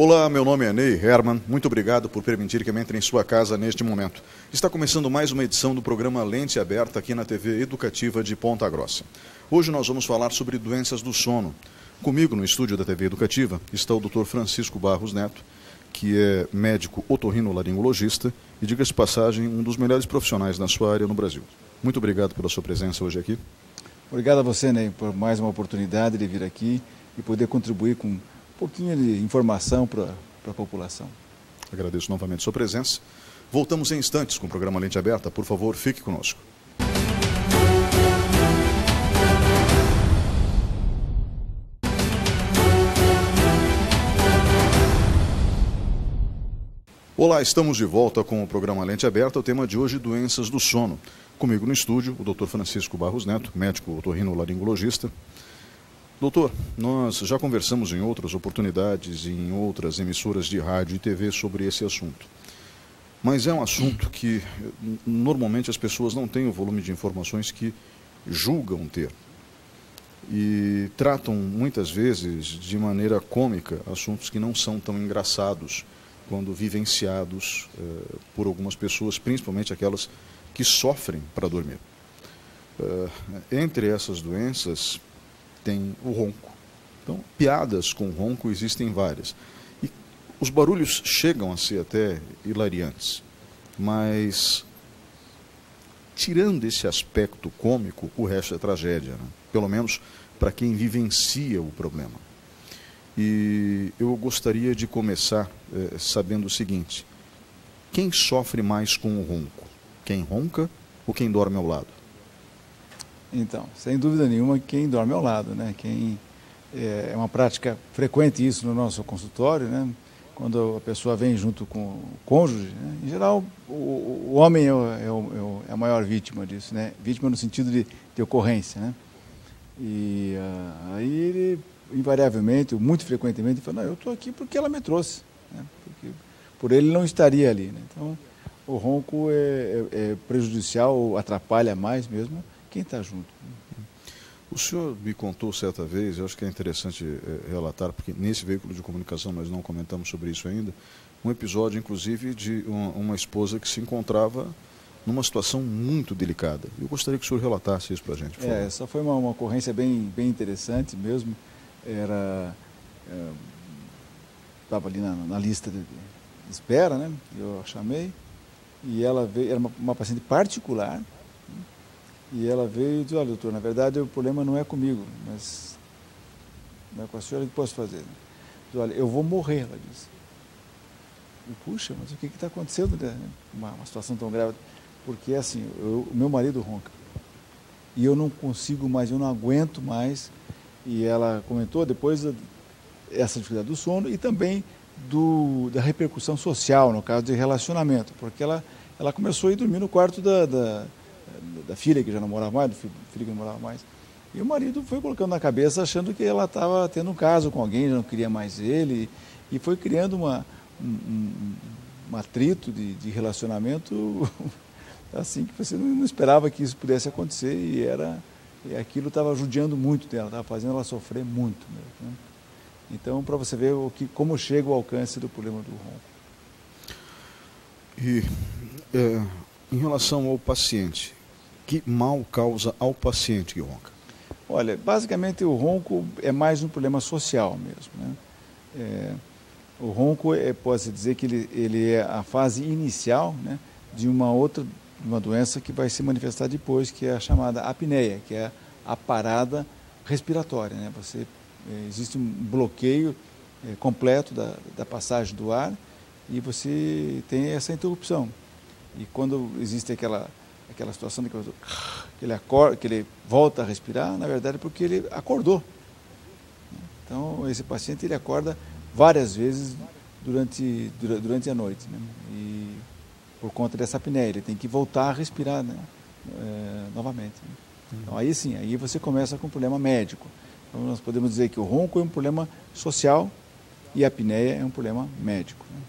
Olá, meu nome é Ney Herman. Muito obrigado por permitir que eu entre em sua casa neste momento. Está começando mais uma edição do programa Lente Aberta aqui na TV Educativa de Ponta Grossa. Hoje nós vamos falar sobre doenças do sono. Comigo no estúdio da TV Educativa está o Dr. Francisco Barros Neto, que é médico otorrinolaringologista e, diga-se de passagem, um dos melhores profissionais na sua área no Brasil. Muito obrigado pela sua presença hoje aqui. Obrigado a você, Ney, por mais uma oportunidade de vir aqui e poder contribuir com um pouquinho de informação para a população. Agradeço novamente a sua presença. Voltamos em instantes com o programa Lente Aberta. Por favor, fique conosco. Olá, estamos de volta com o programa Lente Aberta. O tema de hoje, doenças do sono. Comigo no estúdio, o Dr. Francisco Barros Neto, médico otorrinolaringologista. Doutor, nós já conversamos em outras oportunidades e em outras emissoras de rádio e TV sobre esse assunto. Mas é um assunto que normalmente as pessoas não têm o volume de informações que julgam ter. E tratam muitas vezes de maneira cômica assuntos que não são tão engraçados quando vivenciados por algumas pessoas, principalmente aquelas que sofrem para dormir. Entre essas doenças tem o ronco. Então, piadas com ronco existem várias. E os barulhos chegam a ser até hilariantes. Mas, tirando esse aspecto cômico, o resto é tragédia, né? Pelo menos para quem vivencia o problema. E eu gostaria de começar sabendo o seguinte: quem sofre mais com o ronco? Quem ronca ou quem dorme ao lado? Então, sem dúvida nenhuma, quem dorme ao lado, né? É uma prática frequente isso no nosso consultório, né? Quando a pessoa vem junto com o cônjuge, né? Em geral, o homem é a maior vítima disso, né? Vítima no sentido de ocorrência, né? E aí ele, invariavelmente, muito frequentemente, fala: não, eu estou aqui porque ela me trouxe, né? Porque por ele não estaria ali, né? Então, o ronco é prejudicial, atrapalha mais mesmo quem está junto. O senhor me contou certa vez, eu acho que é interessante relatar, porque nesse veículo de comunicação nós não comentamos sobre isso ainda, um episódio, inclusive, de uma esposa que se encontrava numa situação muito delicada. Eu gostaria que o senhor relatasse isso para a gente, por favor. Essa foi uma ocorrência bem interessante mesmo. Estava ali na lista de espera, né? Eu a chamei, e ela veio, era uma paciente particular. E ela veio e disse: olha, doutor, na verdade o problema não é comigo, mas não é com a senhora, o que posso fazer? Disse: olha, eu vou morrer, ela disse. E, puxa, mas o que está acontecendo, né? Uma situação tão grave? Porque assim, o meu marido ronca, e eu não consigo mais, eu não aguento mais. E ela comentou depois essa dificuldade do sono e também da repercussão social, no caso de relacionamento, porque ela começou a ir dormir no quarto da filha, que já não morava mais, do filho que não morava mais. E o marido foi colocando na cabeça, achando que ela estava tendo um caso com alguém, já não queria mais ele, e foi criando um atrito de relacionamento assim, que você não esperava que isso pudesse acontecer, e aquilo estava judiando muito dela, estava fazendo ela sofrer muito mesmo, né? Então, para você ver como chega o alcance do problema do ronco. E em relação ao paciente, que mal causa ao paciente que ronca? Olha, basicamente o ronco é mais um problema social mesmo, né? O ronco, pode-se dizer que ele é a fase inicial, né, de uma doença que vai se manifestar depois, que é a chamada apneia, que é a parada respiratória, né? Existe um bloqueio completo da passagem do ar e você tem essa interrupção. E quando existe aquela situação de que ele volta a respirar, na verdade é porque ele acordou. Então, esse paciente ele acorda várias vezes durante a noite, né? E por conta dessa apneia, ele tem que voltar a respirar, né? Novamente, né? Então, aí sim, aí você começa com um problema médico. Então, nós podemos dizer que o ronco é um problema social e a apneia é um problema médico, né?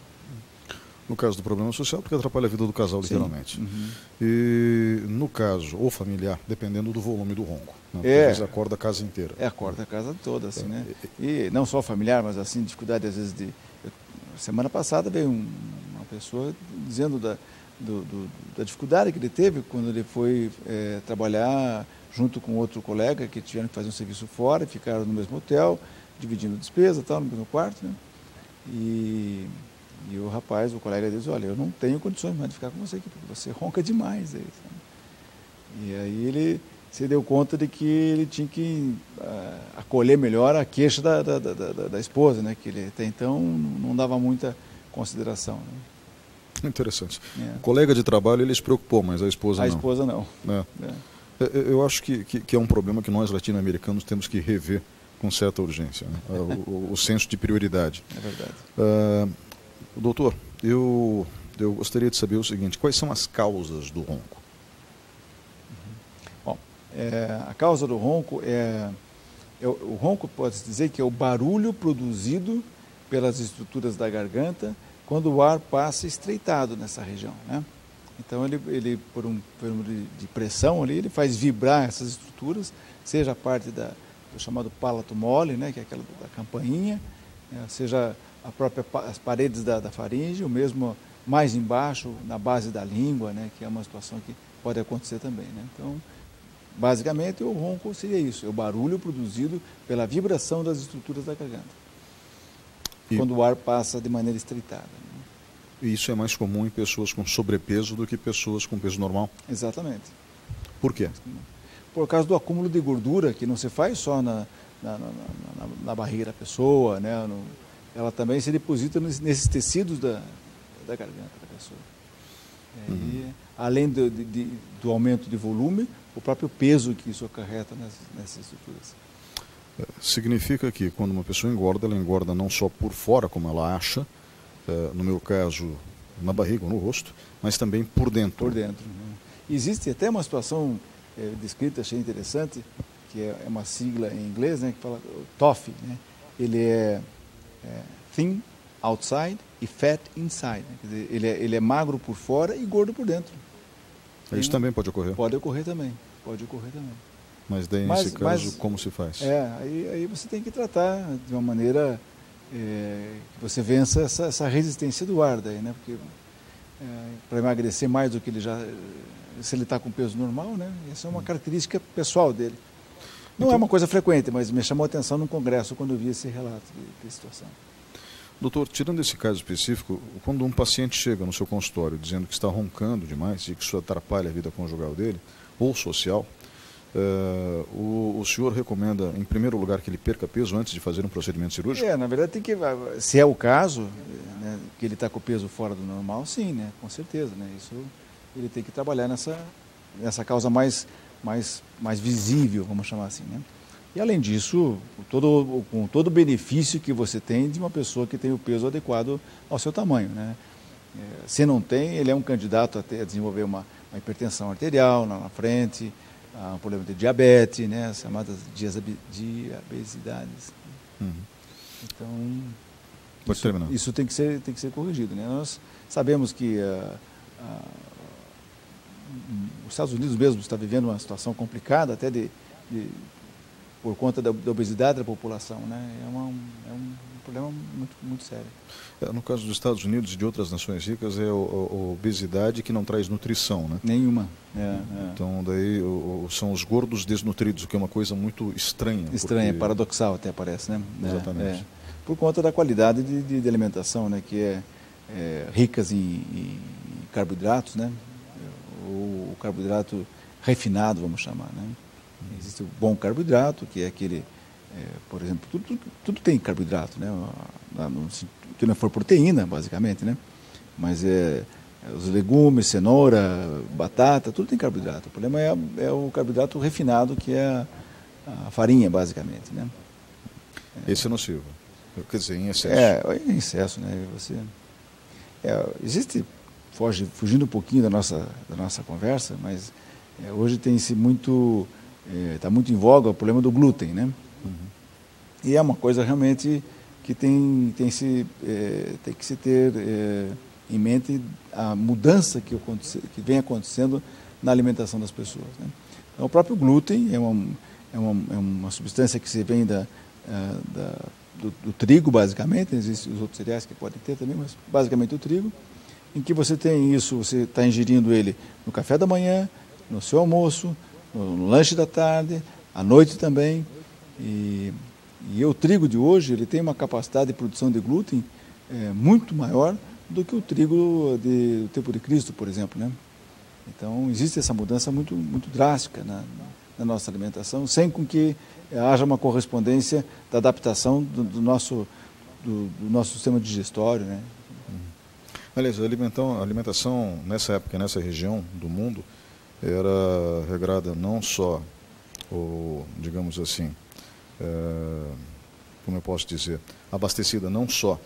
No caso do problema social, porque atrapalha a vida do casal, literalmente. Uhum. E no caso, ou familiar, dependendo do volume do ronco. Né? Porque É. às vezes acorda a casa inteira. Acorda a casa toda, assim, né? E não só familiar, mas assim, dificuldade às vezes de... Semana passada veio uma pessoa dizendo da dificuldade que ele teve quando ele foi trabalhar junto com outro colega que tiveram que fazer um serviço fora, ficaram no mesmo hotel, dividindo despesa, tal, no mesmo quarto, né? E o rapaz, o colega disse, olha, eu não tenho condições mais de ficar com você aqui, porque você ronca demais. Aí, e aí ele se deu conta de que ele tinha que acolher melhor a queixa da esposa, né? Que ele até então não dava muita consideração. Né? Interessante. O colega de trabalho ele se preocupou, mas a esposa não. A esposa não. Eu acho que é um problema que nós latino-americanos temos que rever com certa urgência, né? o senso de prioridade. É verdade. Doutor, eu gostaria de saber o seguinte, quais são as causas do ronco? Bom, a causa do ronco o ronco pode-se dizer que é o barulho produzido pelas estruturas da garganta quando o ar passa estreitado nessa região, né? Então ele por um fenômeno de pressão ali, ele faz vibrar essas estruturas, seja a parte do chamado palato mole, né, que é aquela da campainha, seja as paredes da faringe, ou mesmo mais embaixo, na base da língua, né, que é uma situação que pode acontecer também, né? Então, basicamente, o ronco seria isso, é o barulho produzido pela vibração das estruturas da garganta, quando o ar passa de maneira estreitada. Né? E isso é mais comum em pessoas com sobrepeso do que pessoas com peso normal? Exatamente. Por quê? Por causa do acúmulo de gordura, que não se faz só na barriga da pessoa, né? Ela também se deposita nesses tecidos da garganta da pessoa. E, além do aumento de volume, o próprio peso que isso acarreta nessas estruturas. Significa que quando uma pessoa engorda, ela engorda não só por fora, como ela acha, no meu caso, na barriga ou no rosto, mas também por dentro. Por dentro. Né? Existe até uma situação descrita, achei interessante, que é uma sigla em inglês, né, que fala TOF, né? Ele é thin outside e fat inside. Né? Quer dizer, ele é magro por fora e gordo por dentro. Isso também pode ocorrer? Pode ocorrer também. Mas daí, nesse caso, como se faz? Aí você tem que tratar de uma maneira que você vença essa resistência do ar daí, né? Porque para emagrecer mais do que ele já... Se ele está com peso normal, né? Essa é uma característica pessoal dele. Não é uma coisa frequente, mas me chamou a atenção num congresso quando eu vi esse relato de situação. Doutor, tirando esse caso específico, quando um paciente chega no seu consultório dizendo que está roncando demais e que isso atrapalha a vida conjugal dele, ou social, o senhor recomenda, em primeiro lugar, que ele perca peso antes de fazer um procedimento cirúrgico? Na verdade, tem que, se é o caso, né, que ele está com o peso fora do normal, sim, né, com certeza. Né, isso ele tem que trabalhar nessa causa mais visível, vamos chamar assim, né? E além disso, com todo o benefício que você tem de uma pessoa que tem o peso adequado ao seu tamanho, né? Se não tem, ele é um candidato a desenvolver uma hipertensão arterial na frente, um problema de diabetes, né? As chamadas diabesidades. Então, isso tem que ser corrigido, né? Nós sabemos que os Estados Unidos mesmo está vivendo uma situação complicada, até por conta da obesidade da população, né? É um problema muito, muito sério. No caso dos Estados Unidos e de outras nações ricas, é a obesidade que não traz nutrição, né? Nenhuma. Então, daí são os gordos desnutridos, o que é uma coisa muito estranha. Estranha, paradoxal até parece, né? Exatamente. Por conta da qualidade de alimentação, né? Que é ricas em carboidratos, né? O carboidrato refinado, vamos chamar, né? Existe o bom carboidrato, que é aquele, por exemplo, tudo tem carboidrato, né? Que não for proteína, basicamente, né? Mas os legumes, cenoura, batata, tudo tem carboidrato. O problema é o carboidrato refinado, que é a farinha, basicamente, né? Esse é nocivo, quer dizer, em excesso. Em excesso, né? Existe, fugindo um pouquinho da nossa conversa, mas hoje tem-se muito... Está muito em voga o problema do glúten, né? E é uma coisa realmente que tem que se ter em mente a mudança que vem acontecendo na alimentação das pessoas, né? Então, o próprio glúten é uma substância que se vem do trigo, basicamente. Existem os outros cereais que podem ter também, mas basicamente o trigo, em que você tem isso, você está ingerindo ele no café da manhã, no seu almoço, no lanche da tarde, à noite também. E o trigo de hoje, ele tem uma capacidade de produção de glúten muito maior do que o trigo do tempo de Cristo, por exemplo, né? Então, existe essa mudança muito, muito drástica na nossa alimentação, sem com que haja uma correspondência da adaptação do nosso sistema digestório, né? Aliás, a alimentação nessa época, nessa região do mundo, era regrada não só, digamos assim, como eu posso dizer, abastecida não só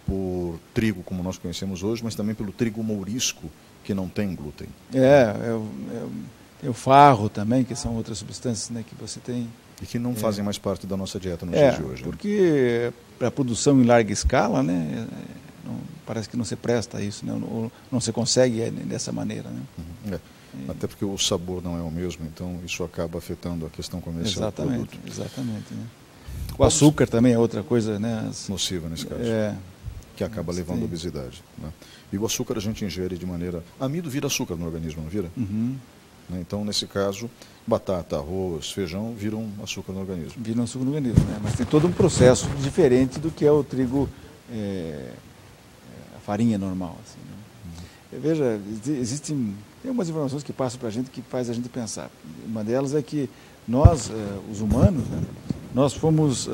por trigo como nós conhecemos hoje, mas também pelo trigo mourisco, que não tem glúten. Tem o farro também, que são outras substâncias, né, que você tem. E que não fazem mais parte da nossa dieta nos dias de hoje. Porque para a produção em larga escala, né, parece que não se presta a isso, né, ou não se consegue dessa maneira, né? Até porque o sabor não é o mesmo, então isso acaba afetando a questão comercial do produto. Exatamente. Né? O açúcar também é outra coisa, né? Nociva nesse caso. Que acaba levando à obesidade. Né? E o açúcar a gente ingere de maneira... Amido vira açúcar no organismo, não vira? Uhum. Então, nesse caso, batata, arroz, feijão viram açúcar no organismo. Viram açúcar no organismo, né? Mas tem todo um processo diferente do que é o trigo, a farinha normal. Assim, né? Veja, tem umas informações que passam para a gente que faz a gente pensar. Uma delas é que nós, os humanos, né, nós fomos...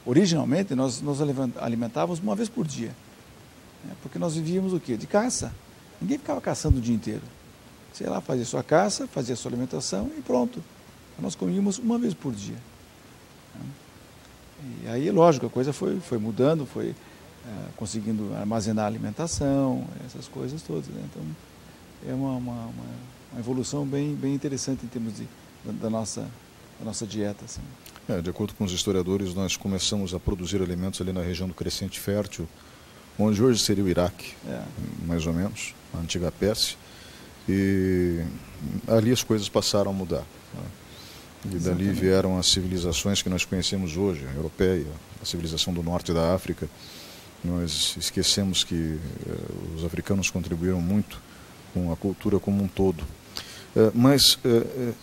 originalmente, nós nos alimentávamos uma vez por dia, né? Porque nós vivíamos o quê? De caça. Ninguém ficava caçando o dia inteiro. Sei lá, fazia sua caça, fazia sua alimentação e pronto. Nós comíamos uma vez por dia. E aí, lógico, a coisa foi mudando, foi conseguindo armazenar a alimentação, essas coisas todas, né? Então, é uma evolução bem interessante em termos da nossa dieta, assim. De acordo com os historiadores, nós começamos a produzir alimentos ali na região do Crescente Fértil, onde hoje seria o Iraque, mais ou menos, a antiga Pérsia, e ali as coisas passaram a mudar, né? E dali vieram as civilizações que nós conhecemos hoje, a europeia, a civilização do norte da África. Nós esquecemos que os africanos contribuíram muito com a cultura como um todo. Mas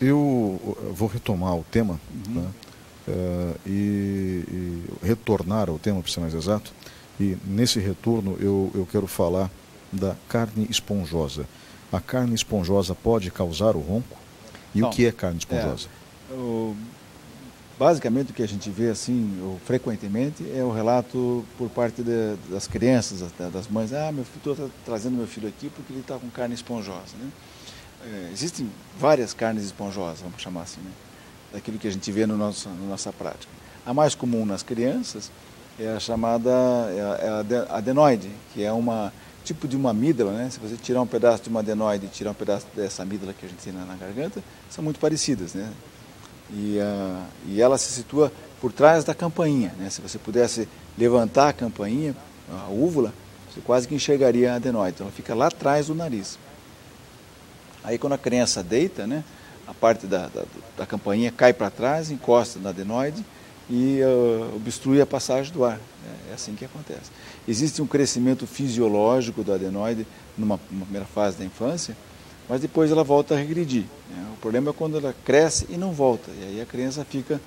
eu vou retomar o tema, né? E retornar ao tema, para ser mais exato, e nesse retorno eu quero falar da carne esponjosa. A carne esponjosa pode causar o ronco? E o que é carne esponjosa? Basicamente o que a gente vê assim, frequentemente, é o relato por parte das crianças, das mães. Estou trazendo meu filho aqui porque ele está com carne esponjosa, né? Existem várias carnes esponjosas, vamos chamar assim, né? Daquilo que a gente vê na nossa prática. A mais comum nas crianças é a chamada adenoide, que é tipo de uma amígdala, né? Se você tirar um pedaço de uma adenoide e tirar um pedaço dessa amígdala que a gente tem na garganta, são muito parecidas, né? E ela se situa por trás da campainha, né? Se você pudesse levantar a campainha, a úvula, você quase que enxergaria a adenoide. Então, ela fica lá atrás do nariz. Aí, quando a criança deita, né, a parte da campainha cai para trás, encosta na adenoide e obstrui a passagem do ar. É assim que acontece. Existe um crescimento fisiológico da adenoide numa primeira fase da infância, mas depois ela volta a regredir, né? O problema é quando ela cresce e não volta. E aí a criança fica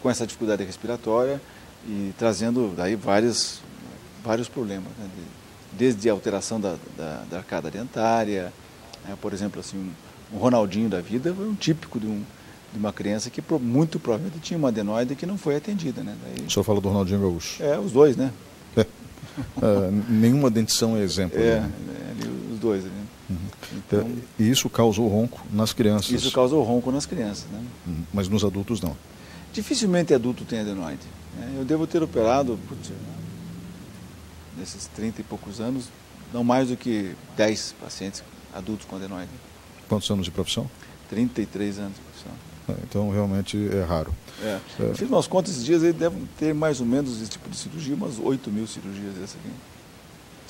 com essa dificuldade respiratória e trazendo daí vários problemas, né? Desde a alteração da arcada dentária, né? Por exemplo, assim, um Ronaldinho da vida foi um típico de uma criança que muito provavelmente tinha uma adenoide que não foi atendida, né? Daí... O senhor fala do Ronaldinho Gaúcho. Os dois, né? Nenhuma dentição é exemplo. Os dois. Né? Então, e isso causou ronco nas crianças? Isso causou ronco nas crianças, né? Mas nos adultos não? Dificilmente adulto tem adenoide, né? Eu devo ter operado, nesses 30 e poucos anos, não mais do que 10 pacientes adultos com adenoide. Quantos anos de profissão? 33 anos de profissão. Então, realmente é raro. Eu fiz umas contas esses dias, ele deve ter mais ou menos esse tipo de cirurgia, umas 8.000 cirurgias dessa aqui.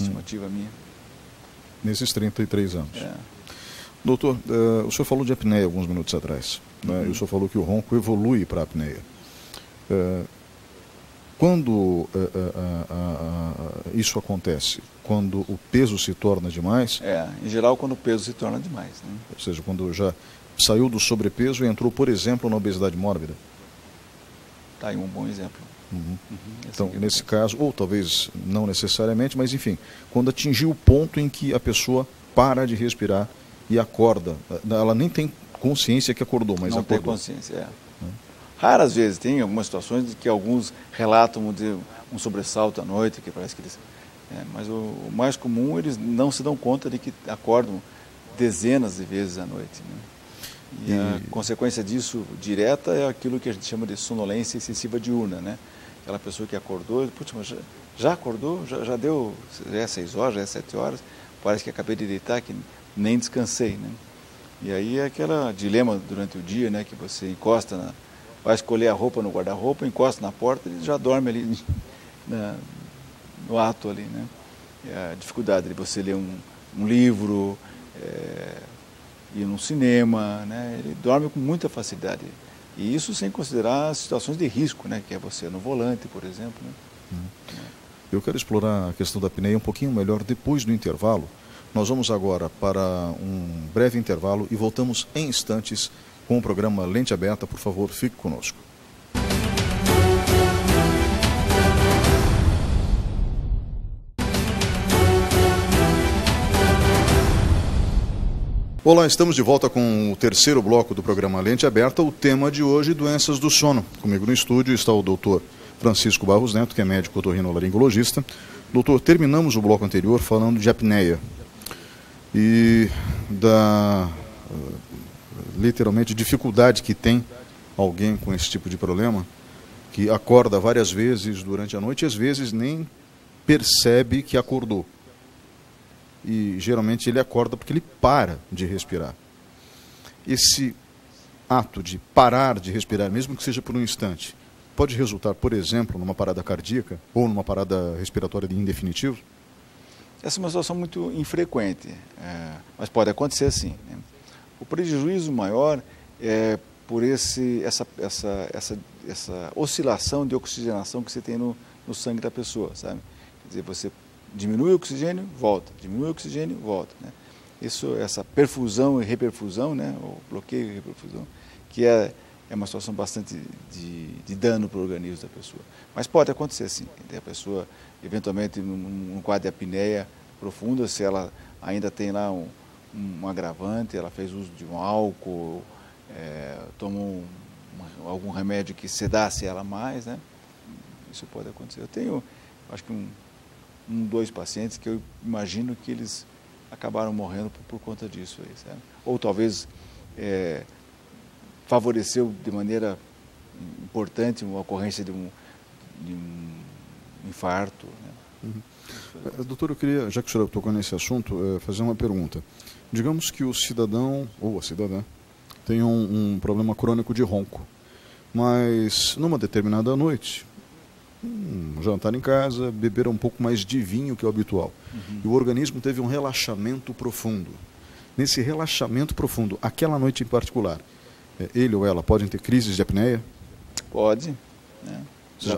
Estimativa minha. Nesses 33 anos. Doutor, o senhor falou de apneia alguns minutos atrás. Né? E o senhor falou que o ronco evolui para a apneia. Quando isso acontece? Quando o peso se torna demais? Em geral, quando o peso se torna demais. Né? Ou seja, quando já saiu do sobrepeso e entrou, por exemplo, na obesidade mórbida? Está aí um bom exemplo. Então, nesse caso, ou talvez não necessariamente, mas enfim, quando atingiu o ponto em que a pessoa para de respirar e acorda, ela nem tem consciência que acordou, mas não acordou. Não tem consciência, Raras vezes, tem algumas situações de que alguns relatam de um sobressalto à noite, que parece que eles... mas o mais comum, eles não se dão conta de que acordam dezenas de vezes à noite. Né? E a consequência disso, direta, é aquilo que a gente chama de sonolência excessiva diurna, né? Aquela pessoa que acordou, putz, mas já acordou? Já deu, já é 6 horas, já é 7 horas, parece que acabei de deitar, que nem descansei, né? E aí é aquele dilema durante o dia, né? Que você encosta, vai escolher a roupa no guarda-roupa, encosta na porta e já dorme ali no ato ali, né? E a dificuldade de você ler um livro, ir num cinema, né? Ele dorme com muita facilidade. E isso sem considerar as situações de risco, né? Que é você no volante, por exemplo. Né? Eu quero explorar a questão da apneia um pouquinho melhor depois do intervalo. Nós vamos agora para um breve intervalo e voltamos em instantes com o programa Lente Aberta. Por favor, fique conosco. Olá, estamos de volta com o terceiro bloco do programa Lente Aberta. O tema de hoje, doenças do sono. Comigo no estúdio está o doutor Francisco Barros Neto, que é médico otorrinolaringologista. Doutor, terminamos o bloco anterior falando de apneia e da, literalmente, dificuldade que tem alguém com esse tipo de problema, que acorda várias vezes durante a noite e às vezes nem percebe que acordou. E geralmente ele acorda porque ele para de respirar. Esse ato de parar de respirar, mesmo que seja por um instante, pode resultar, por exemplo, numa parada cardíaca ou numa parada respiratória de indefinitivo? Essa é uma situação muito infrequente, mas pode acontecer sim. Né? O prejuízo maior é por essa oscilação de oxigenação que você tem no sangue da pessoa, sabe? Quer dizer, você diminui o oxigênio, volta, diminui o oxigênio, volta. Né? Essa perfusão e reperfusão, né? O bloqueio e reperfusão, que é uma situação bastante de dano para o organismo da pessoa. Mas pode acontecer sim, a pessoa eventualmente num quadro de apneia profunda, se ela ainda tem lá um agravante, ela fez uso de um álcool, tomou algum remédio que sedasse ela mais, né? Isso pode acontecer. Eu tenho, acho que 2 pacientes que eu imagino que eles acabaram morrendo por conta disso aí, sabe? Ou talvez favoreceu de maneira importante uma ocorrência de um infarto. Né? Doutor, eu queria, já que o senhor tocou nesse assunto, fazer uma pergunta. Digamos que o cidadão ou a cidadã tenha um problema crônico de ronco, mas numa determinada noite, jantar em casa, beber um pouco mais de vinho que é o habitual. E o organismo teve um relaxamento profundo. Nesse relaxamento profundo, aquela noite em particular, ele ou ela podem ter crises de apneia? Pode. Né?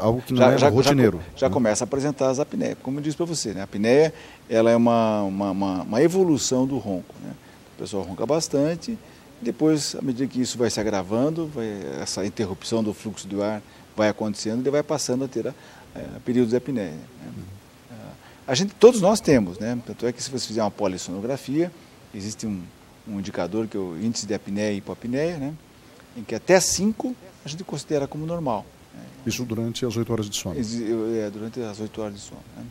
Algo que não é rotineiro. Já começa a apresentar as apneias. Como eu disse para você, né? A apneia ela é uma evolução do ronco. Né? A pessoa ronca bastante, depois, à medida que isso vai se agravando, essa interrupção do fluxo do ar vai acontecendo, ele vai passando a ter períodos de apneia. Né? Todos nós temos, né? Tanto é que se você fizer uma polissonografia, existe um indicador que é o índice de apneia e hipopneia, né? Em que até 5 a gente considera como normal. Né? Isso durante as 8 horas de sono? Durante as 8 horas de sono. Né?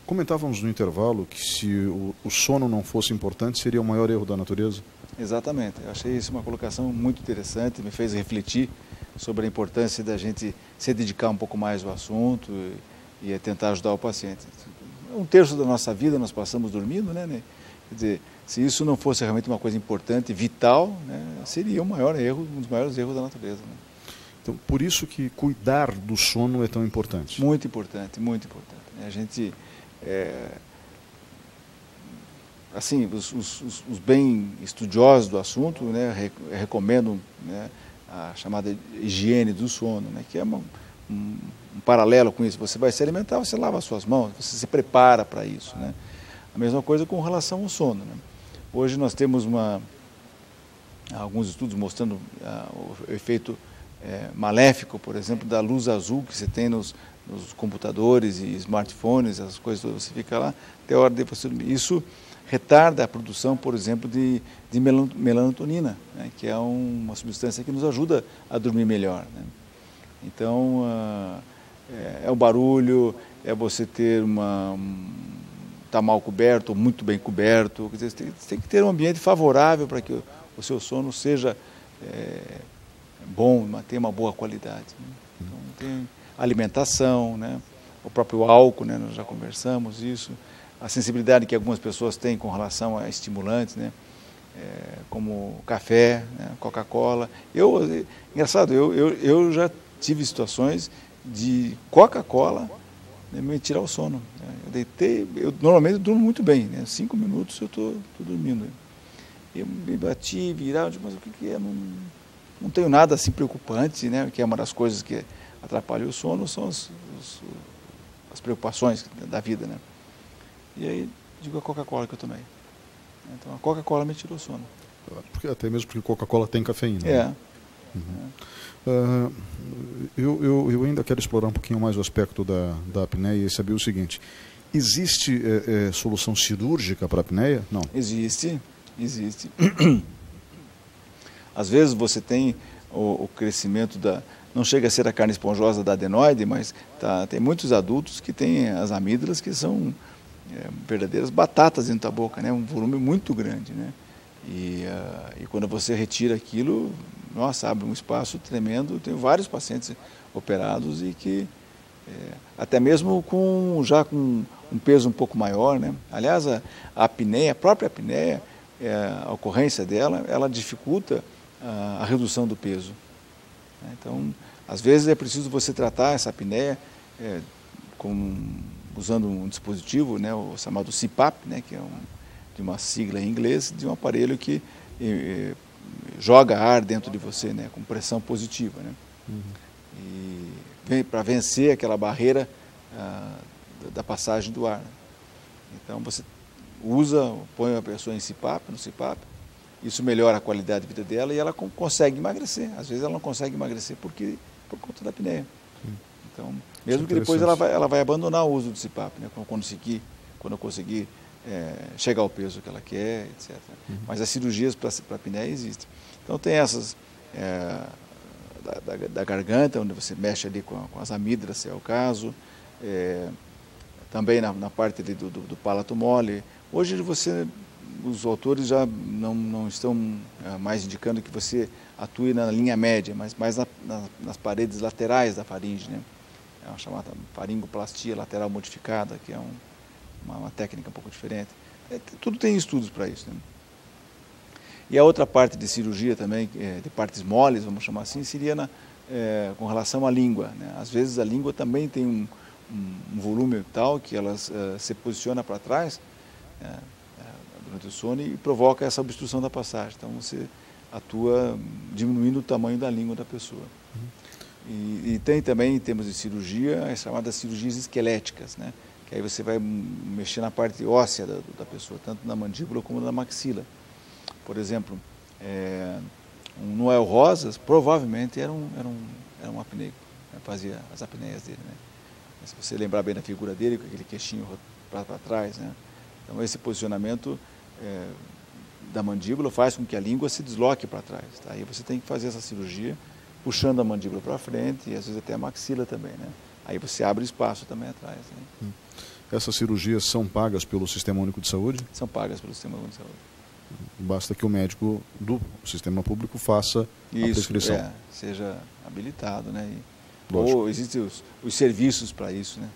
Comentávamos no intervalo que se o sono não fosse importante, seria o maior erro da natureza? Exatamente. Eu achei isso uma colocação muito interessante, me fez refletir sobre a importância da gente se dedicar um pouco mais ao assunto e tentar ajudar o paciente. 1/3 da nossa vida nós passamos dormindo, né? Quer dizer, se isso não fosse realmente uma coisa importante, vital, né, seria o maior erro, um dos maiores erros da natureza. Né? Então, por isso que cuidar do sono é tão importante. Muito importante, muito importante. A gente, assim, os bem estudiosos do assunto, né, recomendam, né, a chamada higiene do sono, né, que é um paralelo com isso. Você vai se alimentar, você lava as suas mãos, você se prepara para isso. Né? A mesma coisa com relação ao sono. Né? Hoje nós temos alguns estudos mostrando o efeito maléfico, por exemplo, da luz azul que você tem nos computadores e smartphones, as coisas todas, você fica lá até a hora de você dormir. Isso retarda a produção, por exemplo, de melatonina, né, que é uma substância que nos ajuda a dormir melhor. Né? Então, é o barulho, é você ter estar mal coberto ou muito bem coberto. Quer dizer, você tem que ter um ambiente favorável para que o seu sono seja bom, tenha uma boa qualidade. Né? Então, tem alimentação, né? O próprio álcool, né? Nós já conversamos isso, a sensibilidade que algumas pessoas têm com relação a estimulantes, né? Como café, né? Coca-Cola. Engraçado, eu já tive situações de Coca-Cola, né, me tirar o sono. Eu deitei, normalmente durmo muito bem, né? 5 minutos eu estou dormindo. Eu me bati, virava, mas o que é? Não tenho nada assim preocupante, né? Que é uma das coisas que atrapalha o sono, são as preocupações da vida, né? E aí, digo a Coca-Cola que eu tomei. Então, a Coca-Cola me tirou o sono. Até mesmo porque Coca-Cola tem cafeína. Né? Eu ainda quero explorar um pouquinho mais o aspecto da apneia e saber o seguinte. Existe solução cirúrgica para a apneia? Não. Existe. Às vezes você tem o crescimento não chega a ser a carne esponjosa da adenoide, mas tem muitos adultos que têm as amígdalas que são verdadeiras batatas dentro da boca, né? Um volume muito grande, né? E quando você retira aquilo, nossa, abre um espaço tremendo. Tenho vários pacientes operados e que até mesmo já com um peso um pouco maior, né? Aliás, a própria apneia, a ocorrência dela, ela dificulta a redução do peso. Então, às vezes é preciso você tratar essa apneia usando um dispositivo, né, o chamado CPAP, né, que é de uma sigla em inglês, de um aparelho que joga ar dentro de você, né, com pressão positiva. Né? E para vencer aquela barreira da passagem do ar. Né? Então, você põe a pessoa no CPAP, isso melhora a qualidade de vida dela e ela consegue emagrecer. Às vezes ela não consegue emagrecer por conta da apneia. Então, mesmo que depois ela vai abandonar o uso do CPAP, né? Quando eu conseguir chegar ao peso que ela quer, etc. Mas as cirurgias para apneia existem. Então tem essas da garganta, onde você mexe ali com as amígdalas, se é o caso. Também na parte ali do palato mole. Hoje os autores já não estão mais indicando que você atue na linha média, mas mais nas paredes laterais da faringe, né? É uma chamada faringoplastia lateral modificada, que é uma técnica um pouco diferente. Tudo tem estudos para isso. Né? E a outra parte de cirurgia também, de partes moles, vamos chamar assim, seria com relação à língua. Né? Às vezes a língua também tem um volume tal que ela se posiciona para trás, durante o sono e provoca essa obstrução da passagem. Então você atua diminuindo o tamanho da língua da pessoa. E tem também, em termos de cirurgia, as chamadas cirurgias esqueléticas, né? Que aí você vai mexer na parte óssea da pessoa, tanto na mandíbula como na maxila. Por exemplo, um Noel Rosas provavelmente era um apneico, né? Fazia as apneias dele. Né? Se você lembrar bem da figura dele, com aquele queixinho para trás, né? Então esse posicionamento da mandíbula faz com que a língua se desloque para trás. Tá? Aí você tem que fazer essa cirurgia puxando a mandíbula para frente e às vezes até a maxila também. Né? Aí você abre espaço também atrás. Né? Essas cirurgias são pagas pelo Sistema Único de Saúde? São pagas pelo Sistema Único de Saúde. Basta que o médico do sistema público faça a prescrição. Seja habilitado. Né? Ou existem os serviços para isso. Né?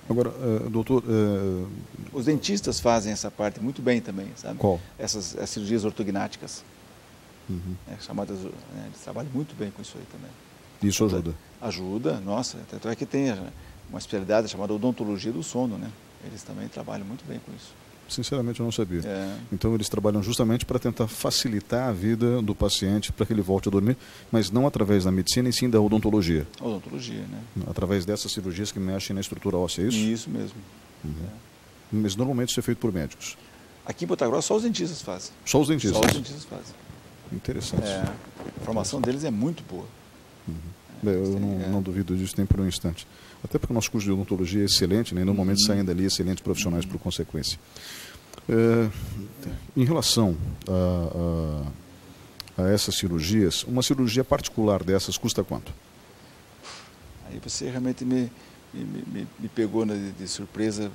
Agora, doutor... Os dentistas fazem essa parte muito bem também, sabe? Qual? As cirurgias ortognáticas. Uhum. Chamadas, eles trabalham muito bem com isso aí também. Isso ajuda? Ajuda, nossa. Tanto é que tem uma especialidade chamada odontologia do sono, né? Eles também trabalham muito bem com isso. Sinceramente, eu não sabia. Então, eles trabalham justamente para tentar facilitar a vida do paciente para que ele volte a dormir, mas não através da medicina, e sim da odontologia. Odontologia, né? Através dessas cirurgias que mexem na estrutura óssea, é isso? Isso mesmo. Uhum. Mas normalmente isso é feito por médicos? Aqui em Ponta Grossa, só os dentistas fazem. Só os dentistas? Só os dentistas fazem. Interessante. A formação deles é muito boa. Uhum. Eu não duvido disso nem por um instante. Até porque o nosso curso de odontologia é excelente, né? E normalmente saem dali excelentes profissionais por consequência. Em relação a essas cirurgias, uma cirurgia particular dessas custa quanto? Aí você realmente me pegou de surpresa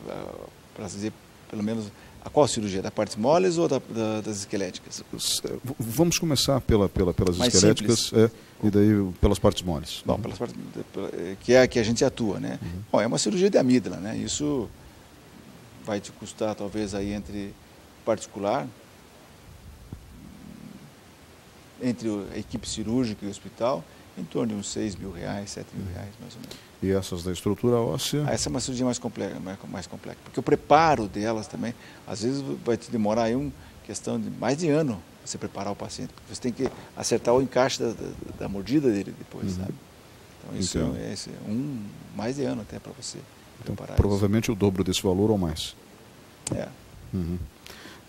para dizer, pelo menos, a qual cirurgia? Da partes moles ou das esqueléticas? Vamos começar pelas mais esqueléticas e daí pelas partes moles. Bom, pelas partes, que é a que a gente atua, né? Uhum. Bom, é uma cirurgia de amígdala, né? Isso vai te custar, talvez, aí entre particular, entre a equipe cirúrgica e o hospital, em torno de uns R$6.000, R$7.000, mais ou menos. E essas da estrutura óssea? Essa é uma cirurgia mais complexa, porque o preparo delas também, às vezes vai te demorar aí questão de mais de ano você preparar o paciente, porque você tem que acertar o encaixe da mordida dele depois, sabe? Então isso é mais de ano até para você preparar. Provavelmente o dobro desse valor ou mais. Uhum.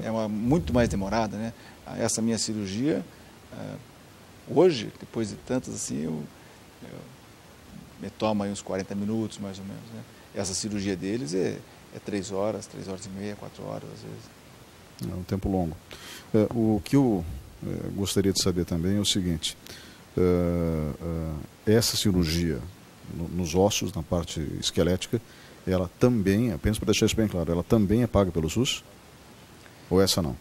É muito mais demorada, né? Essa minha cirurgia, hoje, depois de tantas assim, me toma aí uns 40 minutos, mais ou menos, né? Essa cirurgia deles é 3 horas, 3 horas e meia, 4 horas, às vezes. É um tempo longo. O que eu gostaria de saber também é o seguinte, essa cirurgia nos ossos, na parte esquelética, ela também, apenas para deixar isso bem claro, ela também é paga pelo SUS? Ou essa não?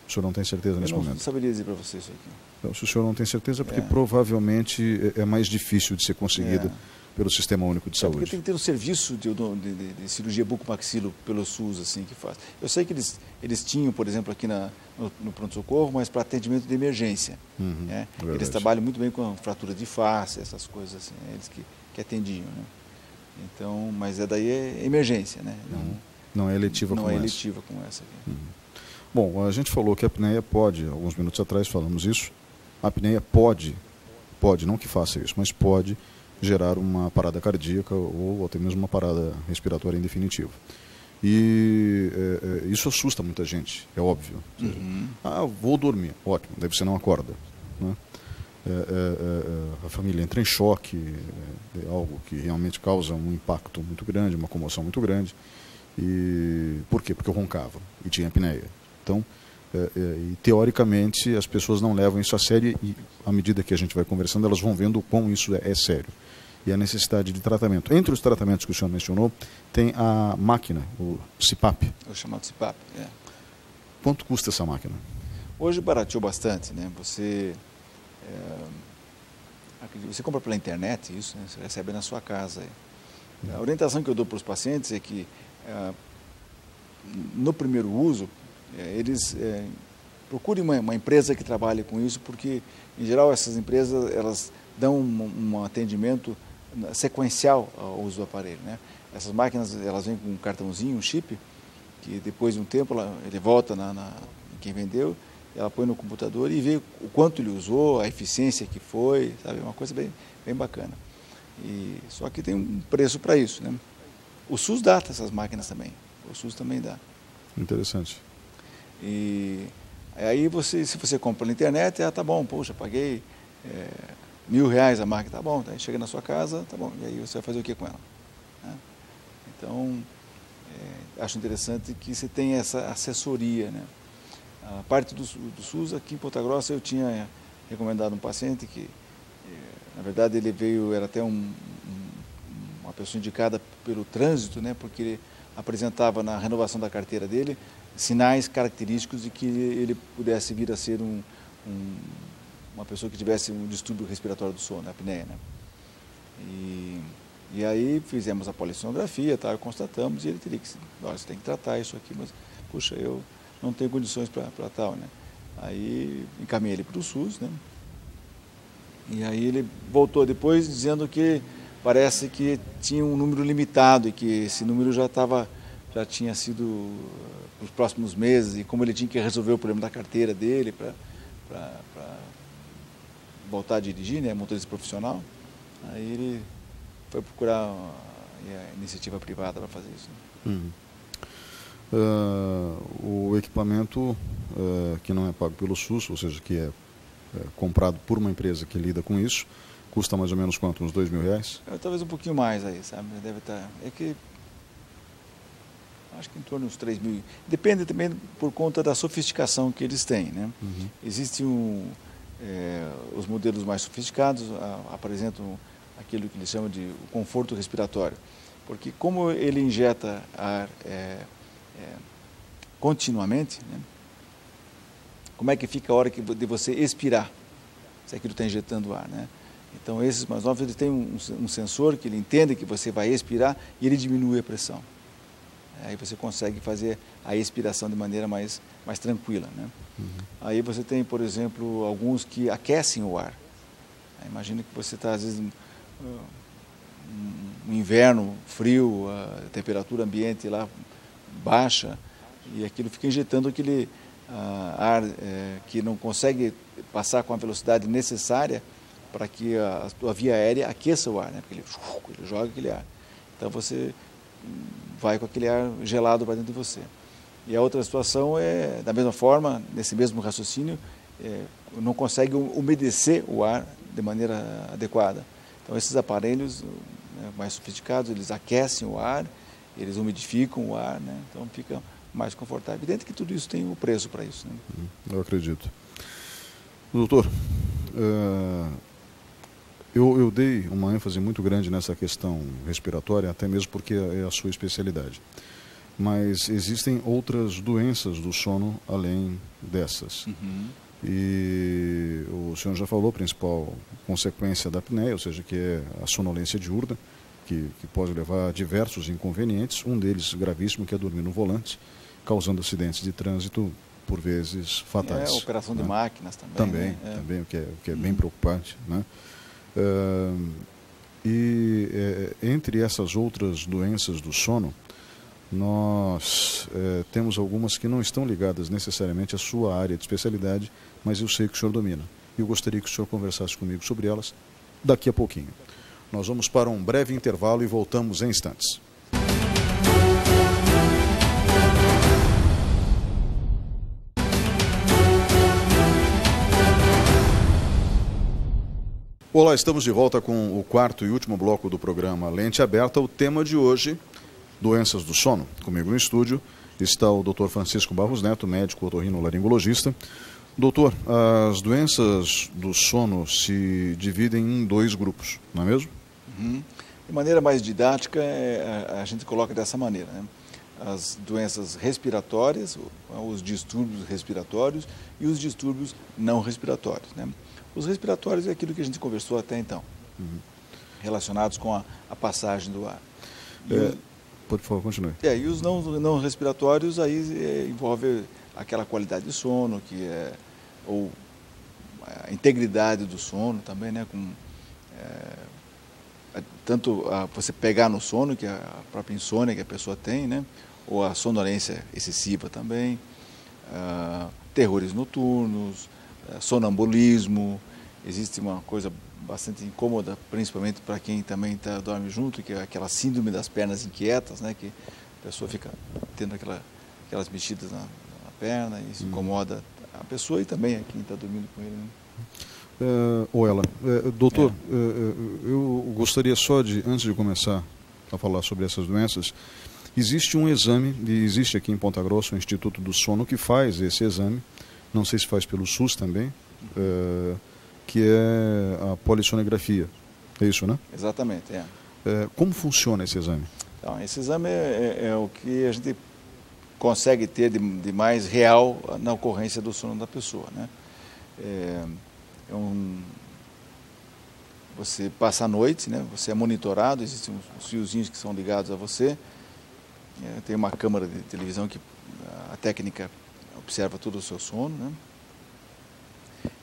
O senhor não tem certeza nesse momento? Eu não saberia dizer para você isso aqui. Então, se o senhor não tem certeza, é porque provavelmente é mais difícil de ser conseguida pelo Sistema Único de Saúde. Porque tem que ter um serviço de cirurgia bucomaxilo pelo SUS, assim, que faz. Eu sei que eles tinham, por exemplo, aqui no pronto-socorro, mas para atendimento de emergência. Né? Eles trabalham muito bem com fratura de face, essas coisas assim, eles que atendiam. Né? Então, mas daí é emergência, né? Não é eletiva como essa. Não é eletiva como essa aqui. Bom, a gente falou que a apneia pode, alguns minutos atrás falamos isso, a apneia pode, não que faça isso, mas pode gerar uma parada cardíaca ou até mesmo uma parada respiratória em definitivo. E isso assusta muita gente, é óbvio. Vou dormir, ótimo, daí você não acorda. Né? A família entra em choque, é algo que realmente causa um impacto muito grande, uma comoção muito grande. E por quê? Porque eu roncava e tinha apneia. Então, teoricamente, as pessoas não levam isso a sério e, à medida que a gente vai conversando, elas vão vendo o quão isso é sério. E a necessidade de tratamento. Entre os tratamentos que o senhor mencionou, tem a máquina, o CPAP. O chamado CPAP, Quanto custa essa máquina? Hoje barateou bastante, né? Você compra pela internet isso, né? Você recebe na sua casa. A orientação que eu dou para os pacientes é que, no primeiro uso, eles procurem uma empresa que trabalhe com isso, porque, em geral, essas empresas elas dão um atendimento sequencial ao uso do aparelho. Né? Essas máquinas elas vêm com um cartãozinho, um chip, que depois de um tempo ele volta em quem vendeu, ela põe no computador e vê o quanto ele usou, a eficiência que foi, sabe? Uma coisa bem bacana. Só que tem um preço para isso. Né? O SUS dá essas máquinas também. O SUS também dá. Interessante. E aí se você compra na internet, tá bom, poxa, paguei R$1.000 a máquina, tá bom, aí chega na sua casa, tá bom, e aí você vai fazer o que com ela? Né? Então, acho interessante que você tenha essa assessoria. Né? A parte do SUS, aqui em Ponta Grossa, eu tinha recomendado um paciente que, na verdade, ele veio, era até uma pessoa indicada pelo trânsito, né, porque ele apresentava na renovação da carteira dele sinais característicos de que ele pudesse vir a ser uma pessoa que tivesse um distúrbio respiratório do sono, a apneia. Né? E aí fizemos a polissonografia, tá, constatamos, e ele teria que, olha, você tem que tratar isso aqui, mas, puxa, eu não tenho condições para tal, né? Aí encaminhei ele para o SUS, né? E aí ele voltou depois dizendo que parece que tinha um número limitado e que esse número já tinha sido para os próximos meses, e como ele tinha que resolver o problema da carteira dele para voltar a dirigir, né, motorista profissional, aí ele foi procurar a iniciativa privada para fazer isso. Uhum. O equipamento que não é pago pelo SUS, ou seja, que é comprado por uma empresa que lida com isso, custa mais ou menos quanto? Uns R$2.000? Talvez um pouquinho mais aí, sabe? Deve estar. É que acho que em torno de uns 3 mil. Depende também por conta da sofisticação que eles têm, né? Uhum. Existem os modelos mais sofisticados apresentam aquilo que eles chamam de conforto respiratório, porque como ele injeta ar continuamente, né? Como é que fica a hora de você expirar, se aquilo está injetando ar, né? Então esses mais novos, eles têm um sensor que ele entende que você vai expirar e ele diminui a pressão. Aí você consegue fazer a expiração de maneira mais tranquila, né? Uhum. Aí você tem, por exemplo, alguns que aquecem o ar. Imagina que você está, às vezes, um inverno frio, a temperatura ambiente lá baixa, e aquilo fica injetando aquele ar que não consegue passar com a velocidade necessária para que a via aérea aqueça o ar, né? Porque ele joga aquele ar. Então você vai com aquele ar gelado para dentro de você. E a outra situação é, da mesma forma, nesse mesmo raciocínio, não consegue umedecer o ar de maneira adequada. Então esses aparelhos mais sofisticados, eles aquecem o ar, eles umidificam o ar, né? Então fica mais confortável. Evidente que tudo isso tem um preço para isso, né? Eu acredito. Doutor, eu dei uma ênfase muito grande nessa questão respiratória, até mesmo porque é a sua especialidade. Mas existem outras doenças do sono além dessas. Uhum. E o senhor já falou, a principal consequência da apneia, ou seja, que é a sonolência diurna, que pode levar a diversos inconvenientes, um deles gravíssimo, que é dormir no volante, causando acidentes de trânsito, por vezes, fatais. Operação de máquinas também. Também, né? Também, o que é bem preocupante, né? Entre essas outras doenças do sono, nós temos algumas que não estão ligadas necessariamente à sua área de especialidade, mas eu sei que o senhor domina. E eu gostaria que o senhor conversasse comigo sobre elas daqui a pouquinho. Nós vamos para um breve intervalo e voltamos em instantes. Olá, estamos de volta com o quarto e último bloco do programa Lente Aberta. O tema de hoje, doenças do sono. Comigo no estúdio está o Dr. Francisco Barros Neto, médico otorrinolaringologista. Doutor, as doenças do sono se dividem em 2 grupos, não é mesmo? Uhum. De maneira mais didática, a gente coloca dessa maneira, né? As doenças respiratórias, os distúrbios respiratórios e os distúrbios não respiratórios, né? Os respiratórios é aquilo que a gente conversou até então, relacionados com a passagem do ar. Por favor, continue. E os não respiratórios aí envolve aquela qualidade de sono, ou a integridade do sono também, né? Tanto você pegar no sono, que é a própria insônia que a pessoa tem, né? Ou a sonolência excessiva também, terrores noturnos, sonambulismo. Existe uma coisa bastante incômoda, principalmente para quem também dorme junto, que é aquela síndrome das pernas inquietas, né? Que a pessoa fica tendo aquelas mexidas na perna e isso incomoda a pessoa e também a quem está dormindo com ele, né? Ou ela. Doutor, eu gostaria só de, antes de começar a falar sobre essas doenças, existe um exame, e existe aqui em Ponta Grossa o Instituto do Sono que faz esse exame, não sei se faz pelo SUS também, que é a polissonografia. É isso, né? Exatamente, como funciona esse exame? Então, esse exame é o que a gente consegue ter de mais real na ocorrência do sono da pessoa, né? você passa a noite, né? Você é monitorado, existem uns fiozinhos que são ligados a você. Tem uma câmera de televisão que a técnica observa todo o seu sono, né?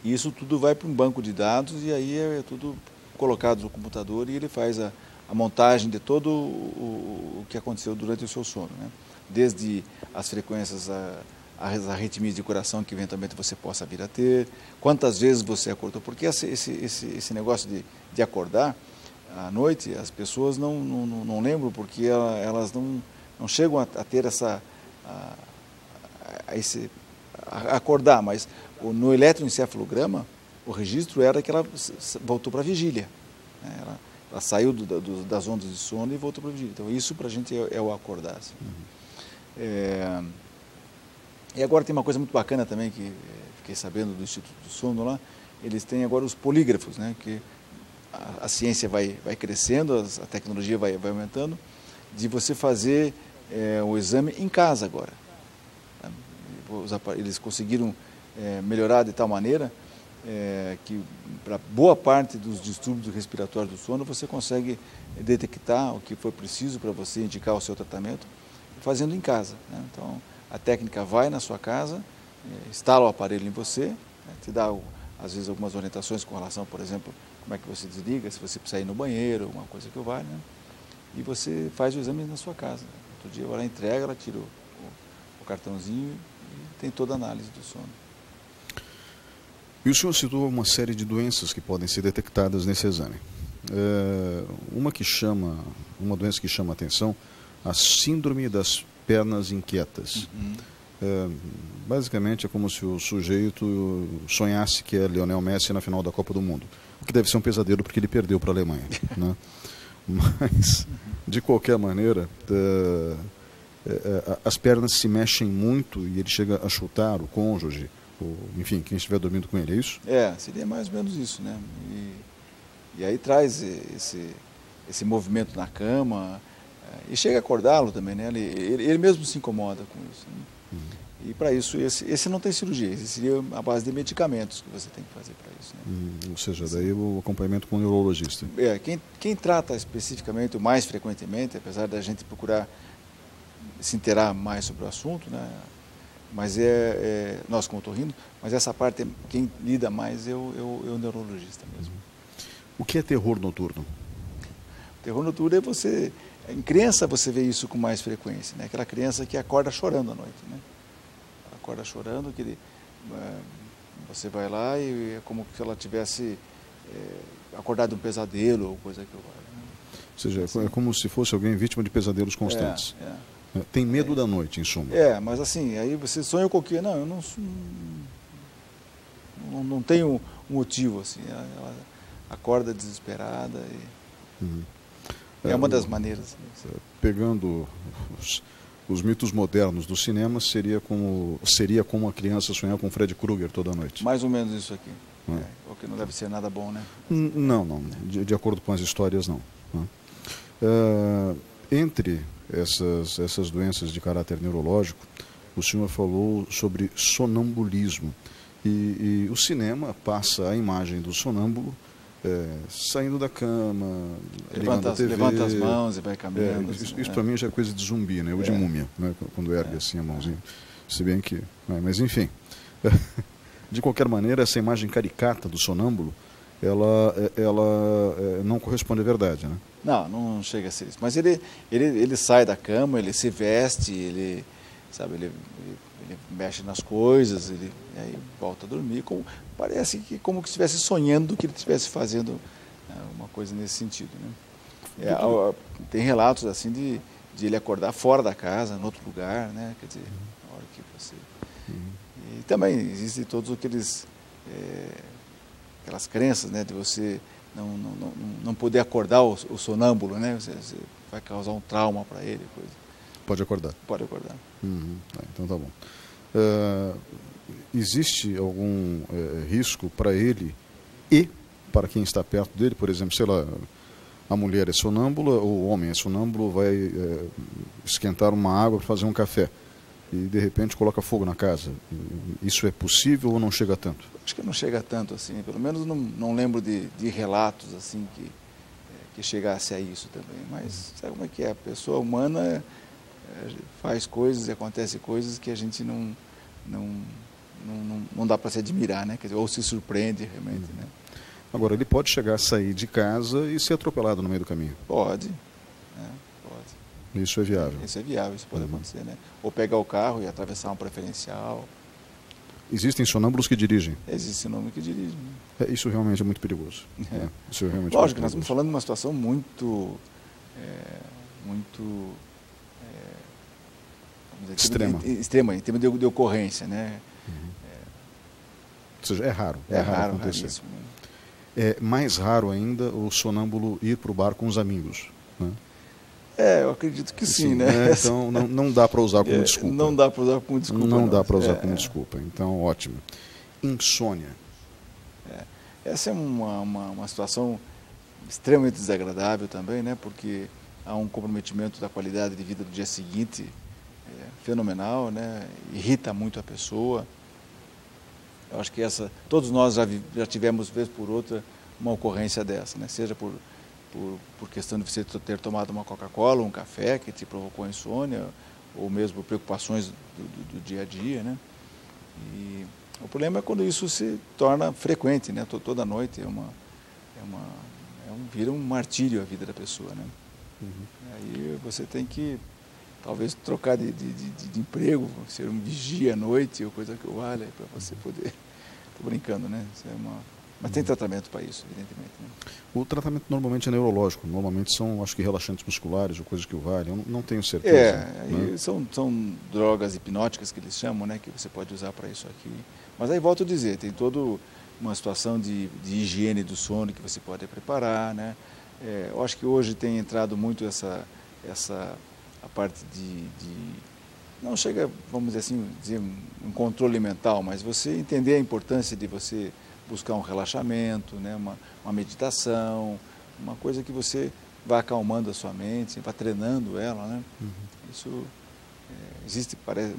E isso tudo vai para um banco de dados e aí é tudo colocado no computador e ele faz a montagem de todo o que aconteceu durante o seu sono, né? Desde as frequências, as arritmias de coração que eventualmente você possa vir a ter, quantas vezes você acordou, porque esse negócio de acordar à noite, as pessoas não lembram porque elas não chegam a ter acordar, mas no eletroencefalograma o registro era que ela voltou para a vigília, né? Ela saiu das ondas de sono e voltou para a vigília. Então isso para a gente é o acordar. Assim. E agora tem uma coisa muito bacana também que fiquei sabendo do Instituto do Sono lá. Eles têm agora os polígrafos, né? Que a ciência vai crescendo, a tecnologia vai aumentando, de você fazer o exame em casa agora. Eles conseguiram melhorar de tal maneira que para boa parte dos distúrbios respiratórios do sono você consegue detectar o que for preciso para você indicar o seu tratamento fazendo em casa, né? Então a técnica vai na sua casa, instala o aparelho em você, né? Te dá às vezes algumas orientações com relação, por exemplo, como é que você desliga, se você precisar ir no banheiro, alguma coisa que vale, né? E você faz o exame na sua casa. Outro dia ela entrega, ela tira o cartãozinho e tem toda a análise do sono. E o senhor citou uma série de doenças que podem ser detectadas nesse exame. Uma doença que chama a atenção, a síndrome das pernas inquietas. Basicamente é como se o sujeito sonhasse que é Lionel Messi na final da Copa do Mundo. O que deve ser um pesadelo porque ele perdeu para a Alemanha, né? Mas, de qualquer maneira, as pernas se mexem muito e ele chega a chutar o cônjuge, enfim, quem estiver dormindo com ele, é isso? Seria mais ou menos isso, né? E aí traz esse movimento na cama e chega a acordá-lo também, né? Ele mesmo se incomoda com isso, né? E para isso, esse não tem cirurgia, esse seria a base de medicamentos que você tem que fazer para isso, né? Ou seja, daí o acompanhamento com o neurologista. Quem trata especificamente, mais frequentemente, apesar da gente procurar se inteirar mais sobre o assunto, né? Mas nós como otorrino, mas essa parte, quem lida mais é o neurologista mesmo. O que é terror noturno? Terror noturno em criança você vê isso com mais frequência, né? Aquela criança que acorda chorando à noite, né? Ela acorda chorando, você vai lá e é como se ela tivesse acordado de um pesadelo ou coisa que eu vale, né? Ou seja, assim, é como se fosse alguém vítima de pesadelos constantes. Tem medo da noite, em suma. Mas assim, aí você sonha com o quê? Não, eu não tenho motivo, assim. Ela acorda desesperada e é uma das maneiras. Pegando os mitos modernos do cinema, seria como a criança sonhar com Fred Krueger toda noite. Mais ou menos isso aqui. O que não deve ser nada bom, né? Não. De acordo com as histórias, não. Entre essas doenças de caráter neurológico, o senhor falou sobre sonambulismo. E o cinema passa a imagem do sonâmbulo saindo da cama, ligando a TV. Levanta as mãos e vai caminhando. Isso para mim já é coisa de zumbi, né? Ou de múmia, né? Quando ergue assim a mãozinha. Se bem que... Mas enfim. De qualquer maneira, essa imagem caricata do sonâmbulo, ela não corresponde à verdade, né? Não chega a ser isso. Mas ele sai da cama, ele se veste, ele mexe nas coisas, aí volta a dormir. Parece que como que estivesse sonhando que ele estivesse fazendo uma coisa nesse sentido, né? Tem relatos assim de ele acordar fora da casa, em outro lugar, né? Quer dizer, na hora que você... E também existem todos aquelas crenças, né? De você não poder acordar o sonâmbulo, né? Você vai causar um trauma para ele, coisa. Pode acordar? Pode acordar. Então tá bom. Existe algum risco para ele e para quem está perto dele? Por exemplo, sei lá, a mulher é sonâmbula ou o homem é sonâmbulo, vai esquentar uma água para fazer um café. e de repente coloca fogo na casa. Isso é possível ou não chega tanto? Acho que não chega tanto assim, pelo menos não lembro de relatos assim que chegasse a isso também. Mas sabe como é que é? A pessoa humana faz coisas, acontece coisas que a gente não dá para se admirar, né? Quer dizer, ou se surpreende realmente, né? Agora, ele pode chegar a sair de casa e ser atropelado no meio do caminho? Pode, né? Pode. Isso é viável? Isso é viável, isso pode acontecer, né? Ou pegar o carro e atravessar um preferencial. Existem sonâmbulos que dirigem? Existe sonâmbulo que dirige. Né? Isso realmente é muito perigoso. Né? Isso é realmente Lógico, muito nós estamos falando de uma situação muito extrema, em termos de ocorrência, né? Ou seja, é raro. É raro acontecer. Raríssimo, né? É mais raro ainda o sonâmbulo ir para o bar com os amigos, né? Eu acredito que sim, né? Então não dá para usar como desculpa. Não dá para usar como desculpa. Não dá para usar como desculpa. Então, ótimo. Insônia. Essa é uma situação extremamente desagradável também, né? Porque há um comprometimento da qualidade de vida do dia seguinte fenomenal, né? Irrita muito a pessoa. Eu acho que todos nós já tivemos, vez por outra, uma ocorrência dessa, né? Seja por questão de você ter tomado uma Coca-Cola, um café que te provocou insônia, ou mesmo preocupações do dia a dia, né? E o problema é quando isso se torna frequente, né? Toda noite vira um martírio a vida da pessoa, né? Aí você tem que talvez trocar de emprego, ser um vigia à noite ou coisa que valha para você poder. Estou brincando, né? Isso mas tem tratamento para isso, evidentemente. Né? O tratamento normalmente é neurológico, normalmente são, acho que, relaxantes musculares ou coisas que o valem, eu não tenho certeza. Né? São drogas hipnóticas que eles chamam, né? Que você pode usar para isso aqui. Mas aí volto a dizer, tem toda uma situação de higiene do sono que você pode preparar, né? Eu acho que hoje tem entrado muito a parte não chega, vamos dizer assim, um controle mental, mas você entender a importância de você buscar um relaxamento, né? Uma meditação, uma coisa que você vai acalmando a sua mente, vai treinando ela, né? Isso existe, parece,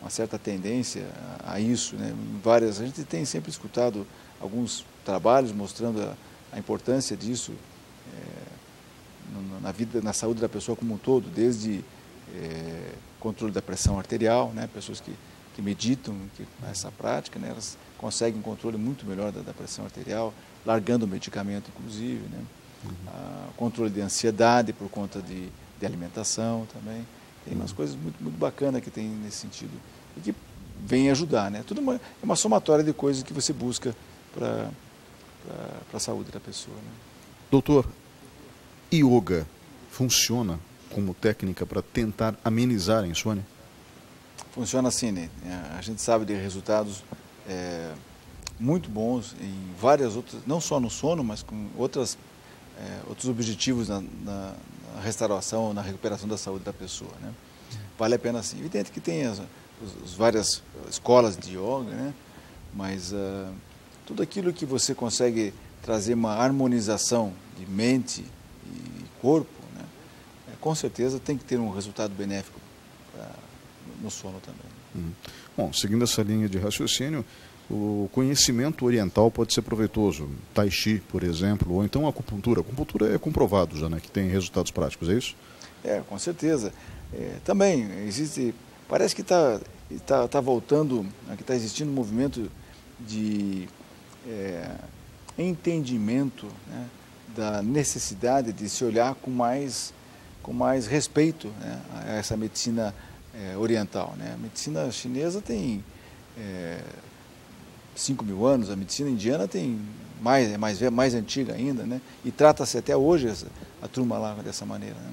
uma certa tendência a isso, né? A gente tem sempre escutado alguns trabalhos mostrando a importância disso na vida, na saúde da pessoa como um todo, desde controle da pressão arterial, né? Pessoas que meditam essa prática, né? Elas conseguem um controle muito melhor da pressão arterial, largando o medicamento, inclusive, né? Controle de ansiedade por conta de alimentação também. Tem umas coisas muito, muito bacanas que tem nesse sentido e que vem ajudar, né? Tudo é uma somatória de coisas que você busca para a saúde da pessoa, né? Doutor, yoga funciona como técnica para tentar amenizar a insônia? Funciona assim, né? A gente sabe de resultados muito bons em várias outras, não só no sono, mas com outros objetivos na restauração, na recuperação da saúde da pessoa, né? Vale a pena sim. Evidente que tem as várias escolas de yoga, né? Mas tudo aquilo que você consegue trazer uma harmonização de mente e corpo, né? Com certeza tem que ter um resultado benéfico no sono também. Bom, seguindo essa linha de raciocínio, o conhecimento oriental pode ser proveitoso. Tai Chi, por exemplo, ou então a acupuntura. A acupuntura é comprovado já, né, que tem resultados práticos, é isso? Com certeza. Também existe, parece que está voltando, que está existindo um movimento de entendimento, né, da necessidade de se olhar com mais respeito, né, a essa medicina oriental, né? A medicina chinesa tem 5.000 anos, a medicina indiana tem mais antiga ainda, né? E trata-se até hoje a turma lá dessa maneira, né?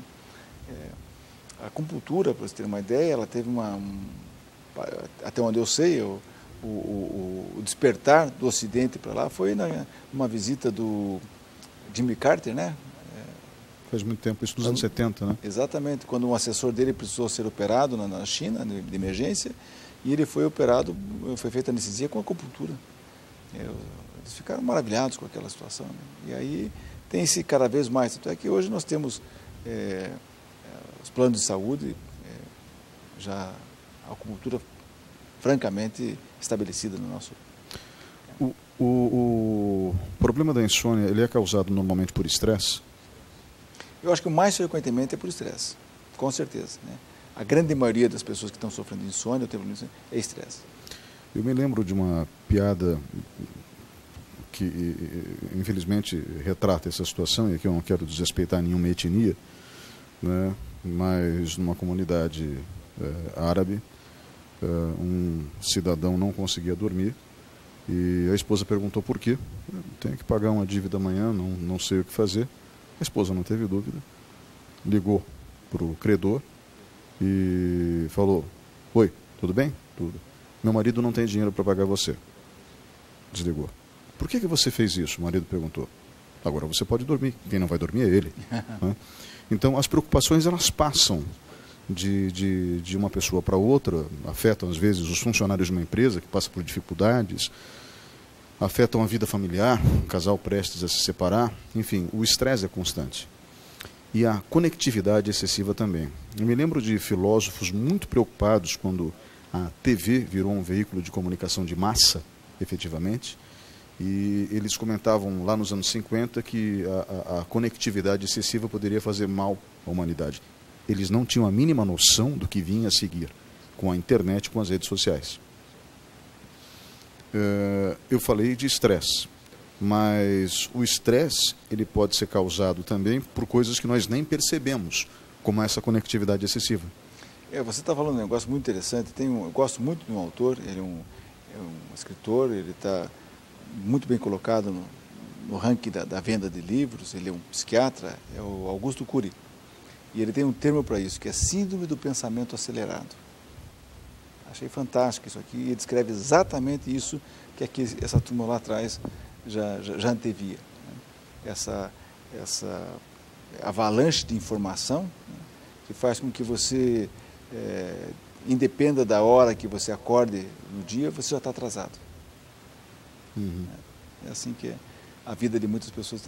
A acupuntura, para você ter uma ideia, ela teve até onde eu sei, o despertar do Ocidente para lá foi numa visita do Jimmy Carter, né? Faz muito tempo, isso nos anos 70, né? Exatamente, quando um assessor dele precisou ser operado na China, de emergência, e ele foi operado, foi feita anestesia com acupuntura. Eles ficaram maravilhados com aquela situação, né? E aí tem-se cada vez mais, tanto é que hoje nós temos os planos de saúde já acupuntura francamente estabelecida no nosso... O problema da insônia, ele é causado normalmente por estresse? Eu acho que o mais frequentemente é por estresse, com certeza, né? A grande maioria das pessoas que estão sofrendo de insônia, é estresse. Eu me lembro de uma piada que, infelizmente, retrata essa situação, e aqui eu não quero desrespeitar nenhuma etnia, né? Mas numa comunidade árabe, um cidadão não conseguia dormir, e a esposa perguntou por quê. Tenho que pagar uma dívida amanhã, não sei o que fazer. A esposa não teve dúvida, ligou para o credor e falou: oi, tudo bem? Tudo. Meu marido não tem dinheiro para pagar você. Desligou. Por que você fez isso? O marido perguntou. Agora você pode dormir, quem não vai dormir é ele. Né? Então as preocupações, elas passam de uma pessoa para outra, afetam às vezes os funcionários de uma empresa que passa por dificuldades, afetam a vida familiar, um casal prestes a se separar, enfim, o estresse é constante. E a conectividade excessiva também. Eu me lembro de filósofos muito preocupados quando a TV virou um veículo de comunicação de massa, efetivamente, e eles comentavam lá nos anos 50 que a conectividade excessiva poderia fazer mal à humanidade. Eles não tinham a mínima noção do que vinha a seguir com a internet, com as redes sociais. Eu falei de estresse, mas o estresse ele pode ser causado também por coisas que nós nem percebemos, como essa conectividade excessiva. Você está falando de um negócio muito interessante. Eu gosto muito de um autor, ele é um escritor, ele está muito bem colocado no ranking da venda de livros, ele é um psiquiatra, é o Augusto Cury. E ele tem um termo para isso, que é síndrome do pensamento acelerado. Achei fantástico isso aqui, ele descreve exatamente isso que aqui, essa turma lá atrás já antevia. Né? Essa avalanche de informação, né, que faz com que você, independa da hora que você acorde no dia, você já está atrasado. Uhum. É assim que a vida de muitas pessoas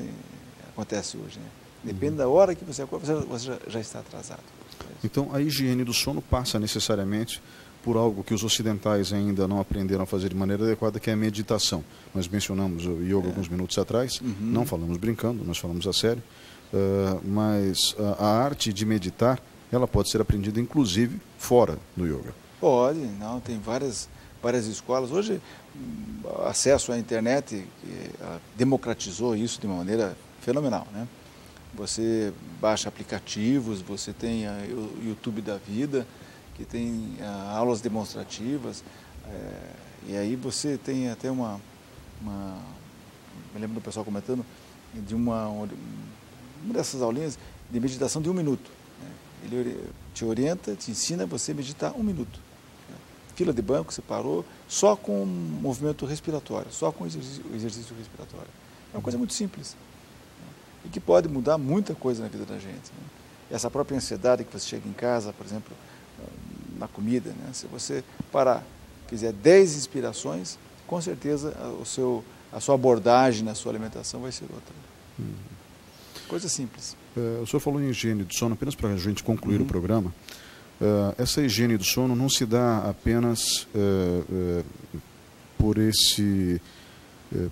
acontece hoje. Né? Depende da hora que você acorda, você já está atrasado. Então, a higiene do sono passa necessariamente por algo que os ocidentais ainda não aprenderam a fazer de maneira adequada, que é a meditação. Nós mencionamos o yoga alguns minutos atrás, não falamos brincando, nós falamos a sério, mas a arte de meditar, ela pode ser aprendida inclusive fora do yoga. Pode, não, tem várias escolas. Hoje, acesso à internet democratizou isso de uma maneira fenomenal, né? Você baixa aplicativos, você tem o YouTube da vida, que tem aulas demonstrativas, e aí você tem até me lembro do pessoal comentando, de uma dessas aulinhas de meditação de 1 minuto. Né? Ele te orienta, te ensina a você meditar 1 minuto. Né? Fila de banco, você parou, só com movimento respiratório, só com exercício respiratório. É uma coisa muito simples, né? E que pode mudar muita coisa na vida da gente. Né? Essa própria ansiedade que você chega em casa, por exemplo, na comida, né? Se você parar, fizer 10 inspirações, com certeza a sua abordagem na sua alimentação vai ser outra. Coisa simples. O senhor falou em higiene do sono, apenas para a gente concluir o programa. Essa higiene do sono não se dá apenas por esse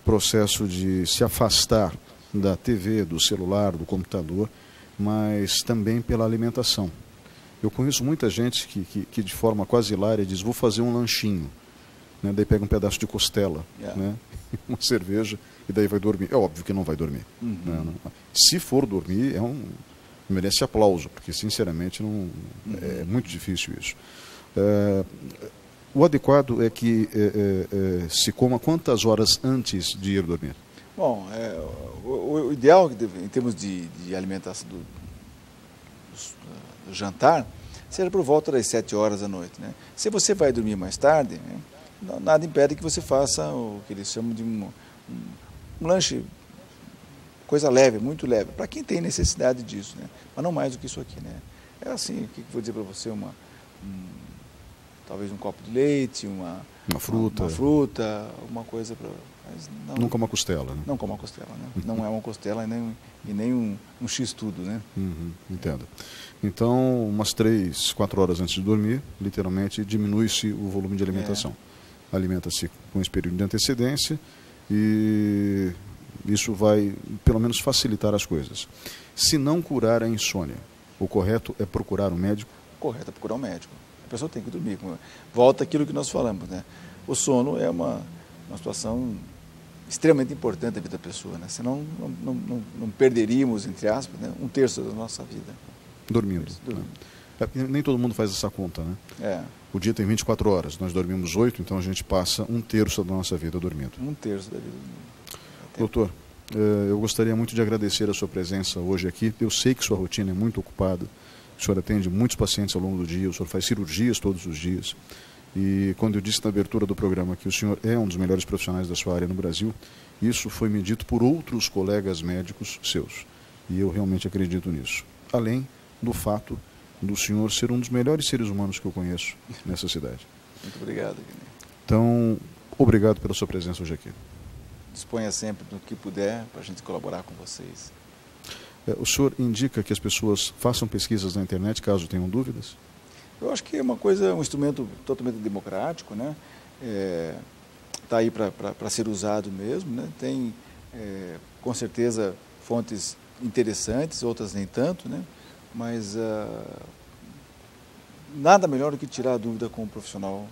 processo de se afastar da TV, do celular, do computador, mas também pela alimentação. Eu conheço muita gente que de forma quase hilária diz: vou fazer um lanchinho, né? Daí pega um pedaço de costela, né? Uma cerveja, e daí vai dormir. É óbvio que não vai dormir. Né? Se for dormir, merece aplauso, porque sinceramente é muito difícil isso. O adequado é que se coma quantas horas antes de ir dormir? Bom, o ideal em termos de alimentação do jantar seja por volta das 7 horas da noite. Né? Se você vai dormir mais tarde, né, nada impede que você faça o que eles chamam de um lanche, coisa leve, muito leve, para quem tem necessidade disso, né? Mas não mais do que isso aqui. Né? É assim, o que eu vou dizer para você, talvez um copo de leite, uma fruta, alguma coisa para... Não como a costela, né? Não como a costela, né? Não é uma costela e nem um X-tudo, né? Entendo. Então, umas 3, 4 horas antes de dormir, literalmente, diminui-se o volume de alimentação. Alimenta-se com esse período de antecedência e isso vai, pelo menos, facilitar as coisas. Se não curar a insônia, o correto é procurar um médico? O correto é procurar um médico. A pessoa tem que dormir. Volta aquilo que nós falamos, né? O sono é uma situação extremamente importante da vida da pessoa, né? Senão não perderíamos, entre aspas, né, 1/3 da nossa vida. Dormindo. Nem todo mundo faz essa conta, né? O dia tem 24 horas, nós dormimos 8, então a gente passa 1/3 da nossa vida dormindo. 1/3 da vida dormindo. Doutor, eu gostaria muito de agradecer a sua presença hoje aqui. Eu sei que sua rotina é muito ocupada, o senhor atende muitos pacientes ao longo do dia, o senhor faz cirurgias todos os dias. E quando eu disse na abertura do programa que o senhor é um dos melhores profissionais da sua área no Brasil, isso foi me dito por outros colegas médicos seus. E eu realmente acredito nisso. Além do fato do senhor ser um dos melhores seres humanos que eu conheço nessa cidade. Muito obrigado, Guilherme. Então, obrigado pela sua presença hoje aqui. Disponha sempre do que puder para a gente colaborar com vocês. O senhor indica que as pessoas façam pesquisas na internet caso tenham dúvidas? Eu acho que é um instrumento totalmente democrático, né? Está aí para ser usado mesmo, né? Tem, com certeza, fontes interessantes, outras nem tanto, né? Mas nada melhor do que tirar a dúvida com um profissional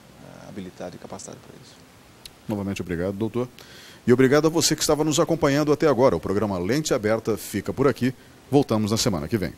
habilitado e capacitado para isso. Novamente, obrigado, doutor. E obrigado a você que estava nos acompanhando até agora. O programa Lente Aberta fica por aqui. Voltamos na semana que vem.